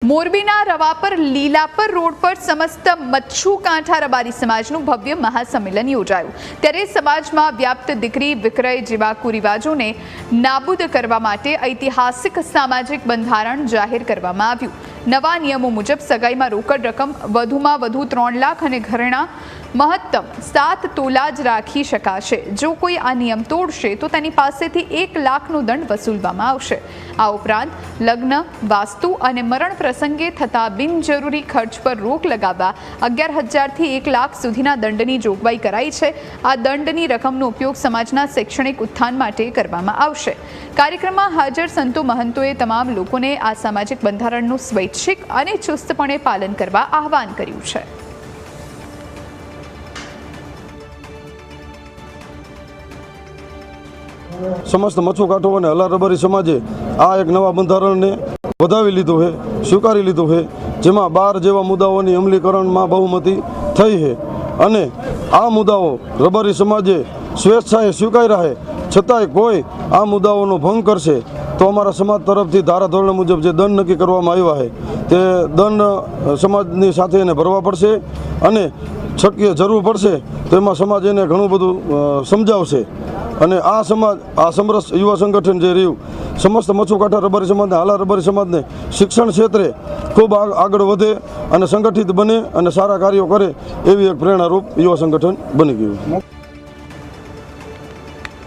મોરબીના રવાપર લીલાપર રોડ પર સમસ્ત મચ્છુ કાંઠા રબારી સમાજનું ભવ્ય મહાસંમેલન યોજાયું। ત્યારે સમાજમાં વ્યાપ્ત દીકરી વિક્રય જેવા કુરિવાજોને નાબૂદ કરવા માટે ઐતિહાસિક સામાજિક બંધારણ જાહેર કરવામાં આવ્યું। નવા નિયમો મુજબ સગાઈમાં રોકડ રકમ વધુમાં વધુ 3 લાખ અને ઘરેણા મહત્તમ 7 તોલા જ રાખી શકાશે। જો કોઈ આ નિયમ તોડશે તો તેની પાસેથી 1 લાખનો દંડ વસૂલવામાં આવશે। આ ઉપરાંત લગ્ન, વાસ્તુ અને મરણ પ્રસંગે થતા બિનજરૂરી ખર્ચ પર રોક લગાવવા 11,000 થી 1 લાખ સુધીના દંડની જોગવાઈ કરાઈ છે। આ દંડની રકમનો ઉપયોગ સમાજના શૈક્ષણિક ઉત્થાન માટે કરવામાં આવશે। કાર્યક્રમમાં હાજર સંતો મહંતોએ તમામ લોકોને આ સામાજિક બંધારણનું સ્વૈચ્છિક અને ચુસ્તપણે પાલન કરવા આહવાન કર્યું છે। समस्त मच्छू कांठो અને હલાર રબારી સમાજે આ એક નવા બંધારણને વધાવી લીધું છે, સ્વીકારી લીધું છે, જેમાં 12 જેવા મુદ્દાઓની અમલીકરણમાં બહુમતી થઈ છે અને આ મુદ્દાઓ રબારી સમાજે સ્વેચ્છાએ સ્વીકાર્યા છે। છતાંય કોઈ આ મુદ્દાઓનો ભંગ કરશે તો અમારા સમાજ તરફથી ધારાધોરણ મુજબ જે દંડ નક્કી કરવામાં આવ્યા છે તે દંડ સમાજની સાથે એને ભરવા પડશે અને શક્ય જરૂર પડશે તો એમાં સમાજ એને ઘણું બધું સમજાવશે। અને આ સમાજ આ સમરસ યુવા સંગઠન જે રહ્યું સમસ્ત મચ્છુ કાંઠા રબારી સમાજને હાલાર રબારી સમાજને શિક્ષણ ક્ષેત્રે ખૂબ આગળ વધે અને સંગઠિત બને અને સારા કાર્યો કરે એવી એક પ્રેરણારૂપ યુવા સંગઠન બની ગયું।